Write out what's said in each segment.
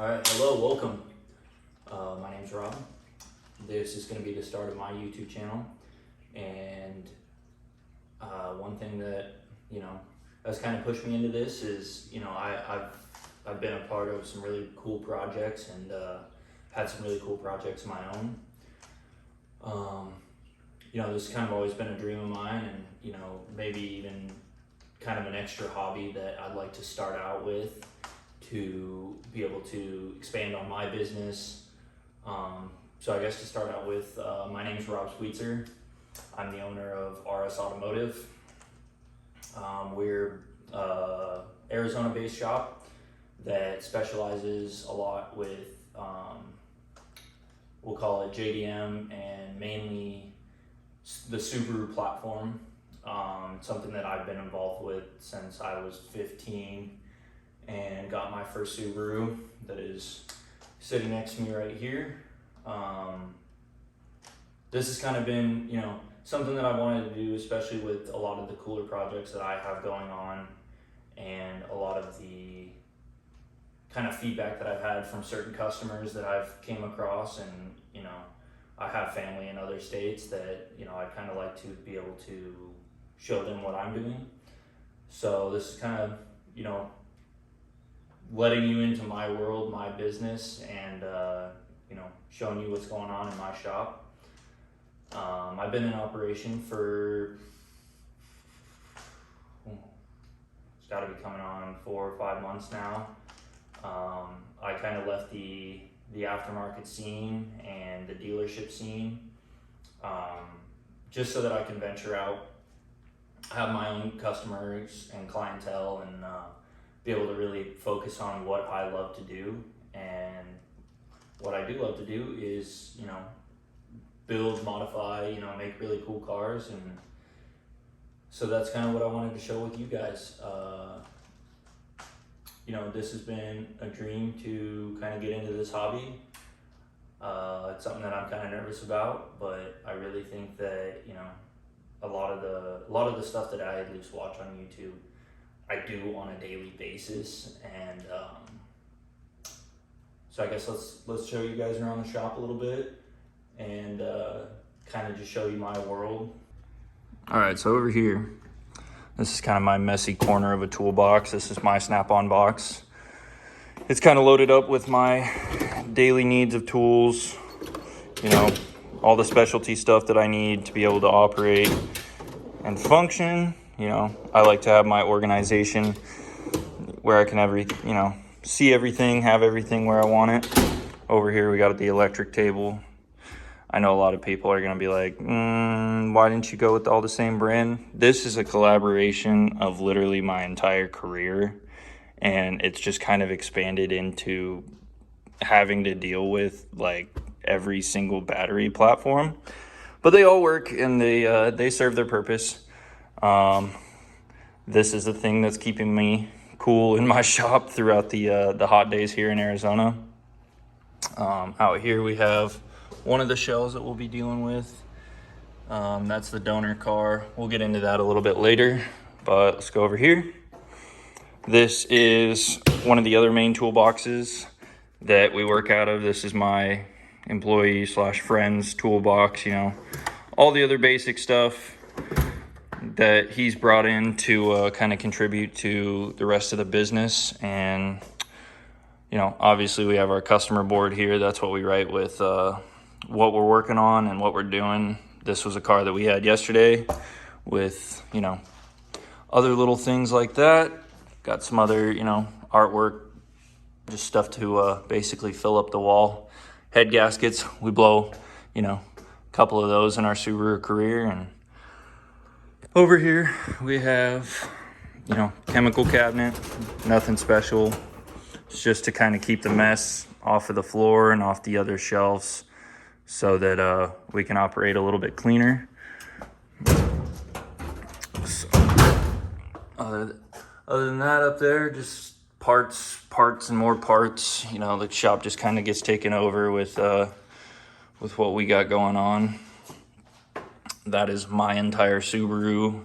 All right, hello, welcome. My name's Rob. This is going to be the start of my YouTube channel, and one thing that has kind of pushed me into this is I've been a part of some really cool projects and had some really cool projects of my own. This has kind of always been a dream of mine, and maybe even kind of an extra hobby that I'd like to start out with to be able to expand on my business. So I guess to start out with, my name is Rob Sweetser. I'm the owner of RS Automotive. We're Arizona-based shop that specializes a lot with, we'll call it JDM, and mainly the Subaru platform. Something that I've been involved with since I was 15 and got my first Subaru that is sitting next to me right here. This has kind of been, something that I wanted to do, especially with a lot of the cooler projects that I have going on and a lot of the kind of feedback that I've had from certain customers that I've came across. And, I have family in other states that, I'd kind of like to be able to show them what I'm doing. So this is kind of, letting you into my world, my business, and showing you what's going on in my shop. I've been in operation for it's got to be coming on 4 or 5 months now. I kind of left the aftermarket scene and the dealership scene just so that I can venture out, have my own customers and clientele, and be able to really focus on what I love to do. And what I do love to do is, build, modify, make really cool cars. And so that's kind of what I wanted to show with you guys. This has been a dream to kind of get into this hobby. It's something that I'm kind of nervous about, but I really think that, a lot of the stuff that I at least watch on YouTube, I do on a daily basis. And so I guess let's show you guys around the shop a little bit and kind of just show you my world. All right, so over here, this is kind of my messy corner of a toolbox. This is my Snap-on box. It's kind of loaded up with my daily needs of tools, all the specialty stuff that I need to be able to operate and function. I like to have my organization where I can see everything, have everything where I want it. Over here, we got the electric table. I know a lot of people are going to be like, why didn't you go with all the same brand? This is a collaboration of literally my entire career, and it's just kind of expanded into having to deal with like every single battery platform, but they all work and they serve their purpose. This is the thing that's keeping me cool in my shop throughout the hot days here in Arizona. Out here we have one of the shells that we'll be dealing with. That's the donor car. We'll get into that a little bit later, but let's go over here. This is one of the other main toolboxes that we work out of. This is my employee / friend's toolbox, all the other basic stuff that he's brought in to kind of contribute to the rest of the business. And obviously we have our customer board here. That's what we write with what we're working on and what we're doing. This was a car that we had yesterday with other little things like that. Got some other artwork, just stuff to basically fill up the wall. Head gaskets, we blow a couple of those in our Subaru career. And over here we have chemical cabinet, nothing special. It's just to kind of keep the mess off of the floor and off the other shelves so that we can operate a little bit cleaner. So, other than that, up there, just parts and more parts. The shop just kind of gets taken over with what we got going on. That is my entire Subaru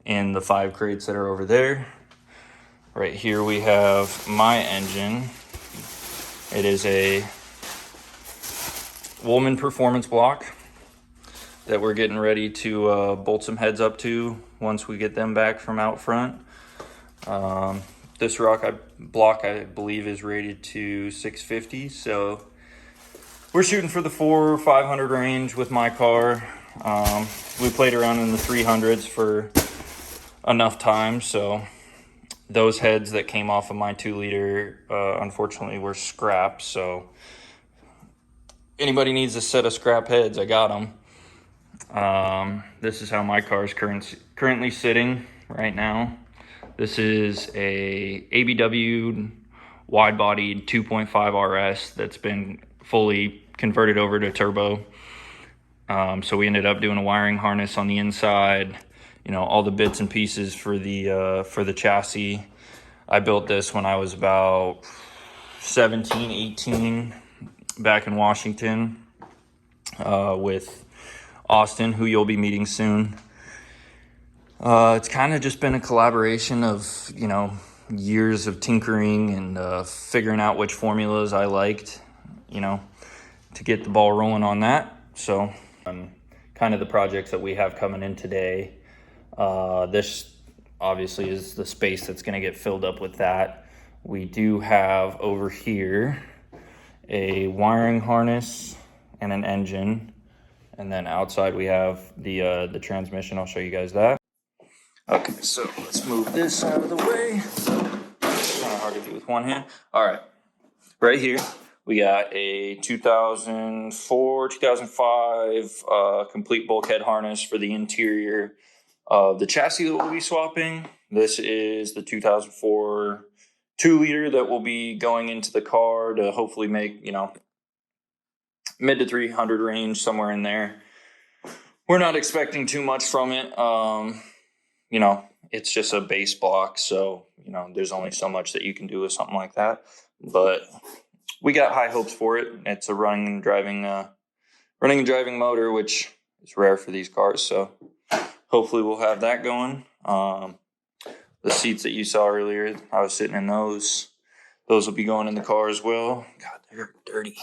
in the 5 crates that are over there. Right here we have my engine. It is a Woolman performance block that we're getting ready to bolt some heads up to once we get them back from out front. This block I believe is rated to 650, so we're shooting for the 400 or 500 range with my car. We played around in the 300s for enough time, so those heads that came off of my 2-liter unfortunately were scrap. So anybody needs a set of scrap heads, I got them. This is how my car is currently sitting right now. This is a ABW wide-bodied 2.5 RS that's been fully converted over to turbo. So we ended up doing a wiring harness on the inside, you know, all the bits and pieces for the chassis. I built this when I was about 17, 18 back in Washington with Austin, who you'll be meeting soon. It's kind of just been a collaboration of, you know, years of tinkering and figuring out which formulas I liked, you know, to get the ball rolling on that. So kind of the projects that we have coming in today. This obviously is the space that's going to get filled up with that. We do have over here a wiring harness and an engine, and then outside we have the transmission. I'll show you guys that. Okay, so let's move this out of the way. Kind of hard to do with one hand. All right, right here we got a 2004, 2005 complete bulkhead harness for the interior of the chassis that we'll be swapping. This is the 2004 2-liter that will be going into the car to hopefully make, you know, mid to 300 range, somewhere in there. We're not expecting too much from it. You know, it's just a base block, so, you know, there's only so much that you can do with something like that. But we got high hopes for it. It's a running and driving motor, which is rare for these cars. So hopefully we'll have that going. The seats that you saw earlier, I was sitting in those. Those will be going in the car as well. God, they're dirty.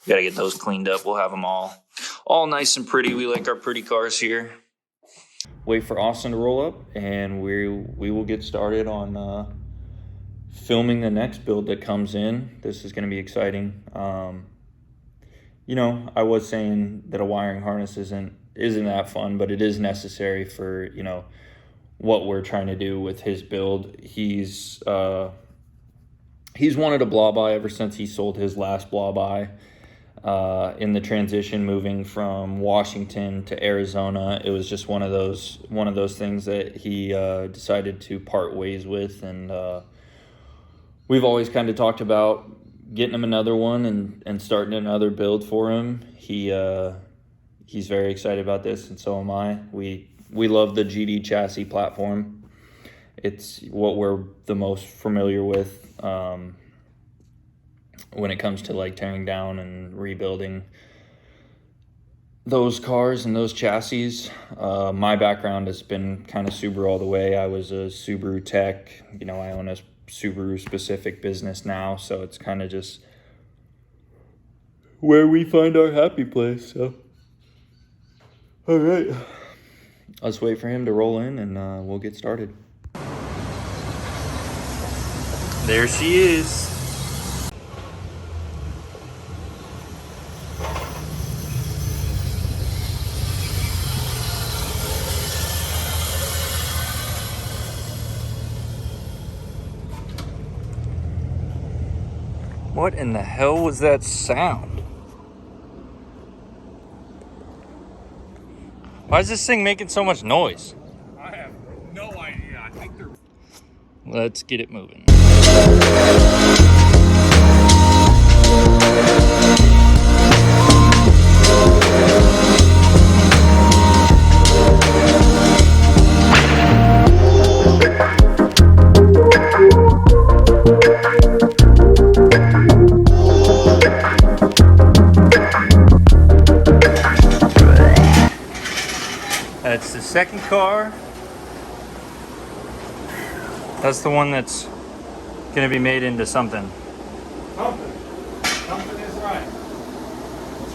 We got to get those cleaned up. We'll have them all nice and pretty. We like our pretty cars here. Wait for Austin to roll up, and we will get started on filming the next build that comes in. This is going to be exciting. You know, I was saying that a wiring harness isn't that fun, but it is necessary for, you know, what we're trying to do with his build. He's wanted a blow-by ever since he sold his last blow-by. In the transition moving from Washington to Arizona, it was just one of those things that he decided to part ways with, and we've always kind of talked about getting him another one and starting another build for him. He's very excited about this, and so am I. We love the GD chassis platform. It's what we're the most familiar with when it comes to like tearing down and rebuilding those cars and those chassis. My background has been kind of Subaru all the way. I was a Subaru tech. You know, I own a Subaru specific business now, so it's kind of just where we find our happy place. So, all right, let's wait for him to roll in, and we'll get started. There she is. What in the hell was that sound? Why is this thing making so much noise? I have no idea. I think they're... Let's get it moving. That's the second car. That's the one that's gonna be made into something.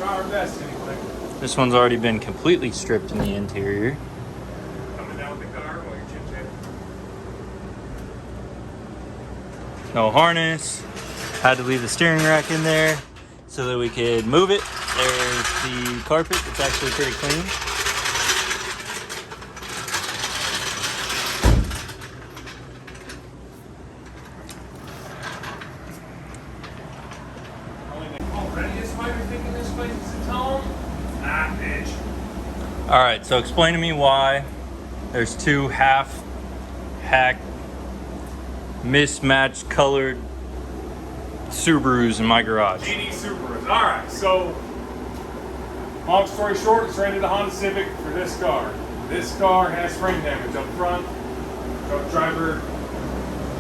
try our best anyway. This one's already been completely stripped in the interior. Coming down with the car while you're chit-chatting. No harness. Had to leave the steering rack in there so that we could move it. There's the carpet. It's actually pretty clean. Already this might be thinking this place is its home? Nah, bitch. All right, so explain to me why there's two half-hack, mismatched colored Subarus in my garage. GD Subarus. Alright, so long story short, it's rented a Honda Civic for this car. This car has frame damage up front. Truck driver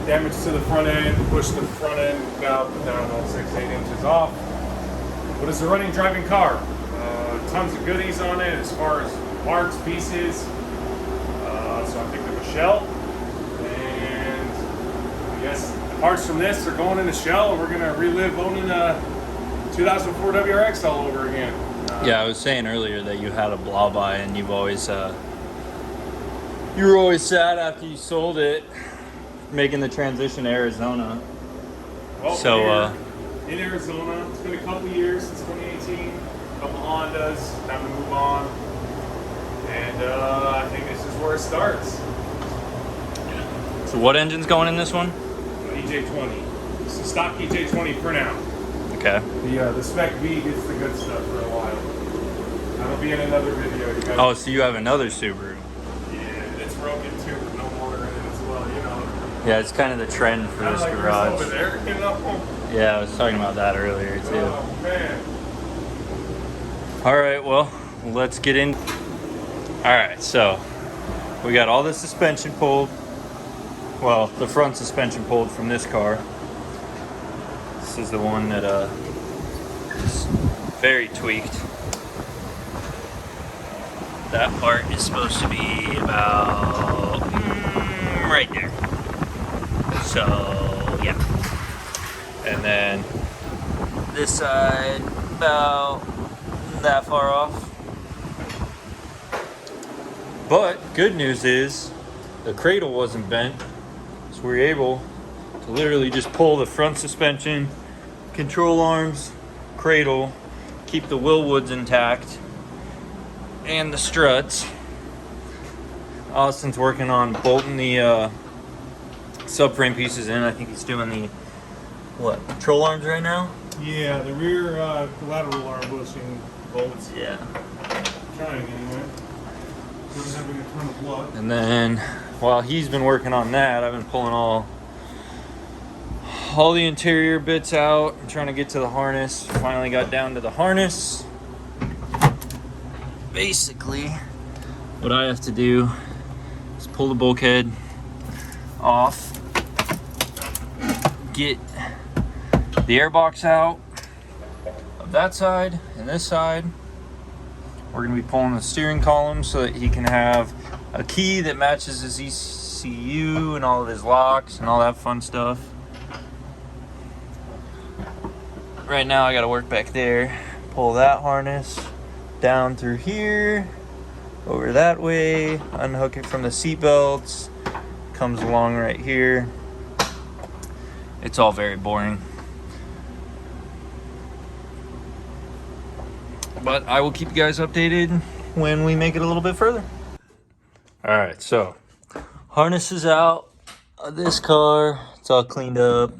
damage to the front end, pushed the front end about, I don't know, 6-8 inches off. But it's a running, driving car. Tons of goodies on it as far as parts, pieces. So I picked up a shell. And yes, the parts from this are going in the shell, and we're going to relive owning a 2004 WRX all over again. Yeah, I was saying earlier that you had a Blaubai and you've always, you were always sad after you sold it, making the transition to Arizona. Well, So, we're in Arizona. It's been a couple years since 2018. A couple Hondas. Time to move on. And I think this is where it starts. So what engine's going in this one? EJ20. It's a stock EJ20 for now. Okay. The Spec V gets the good stuff for a while. That'll be in another video. You guys. Oh, so you have another Subaru. Yeah, it's broken too with no motor in it as well. You know. Yeah, it's kind of the trend for Kinda this like garage. over there, you know. Yeah, I was talking about that earlier too. Oh man. All right, well, let's get in. All right, so we got all the suspension pulled. Well, the front suspension pulled from this car. This is the one that is very tweaked. That part is supposed to be about right there. So, yeah. And then this side about that far off. But good news is the cradle wasn't bent, so we were able to literally just pull the front suspension, control arms, cradle, keep the wheel woods intact, and the struts. Austin's working on bolting the subframe pieces in. I think he's doing the control arms right now. Yeah, the rear lateral arm bushing bolts. Yeah. Trying anyway. Not having a ton of luck. And then while he's been working on that, I've been pulling all the interior bits out. I'm trying to get to the harness. Finally got down to the harness. Basically, what I have to do is pull the bulkhead off, get the airbox out of that side and this side. We're going to be pulling the steering column so that he can have a key that matches his ECU and all of his locks and all that fun stuff. Right now I got to work back there, pull that harness down through here, over that way, unhook it from the seat belts, comes along right here. It's all very boring. But I will keep you guys updated when we make it a little bit further. All right, so harness is out of this car. It's all cleaned up.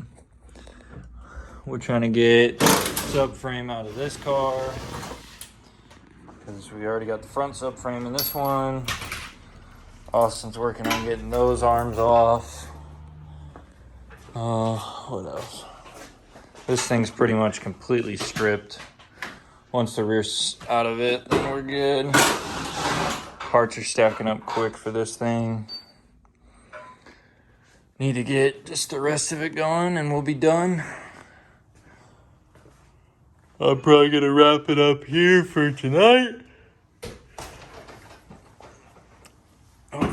We're trying to get subframe out of this car because we already got the front subframe in this one. Austin's working on getting those arms off. What else? This thing's pretty much completely stripped. Once the rear's out of it, then we're good. Parts are stacking up quick for this thing. Need to get just the rest of it going and we'll be done. I'm probably gonna wrap it up here for tonight.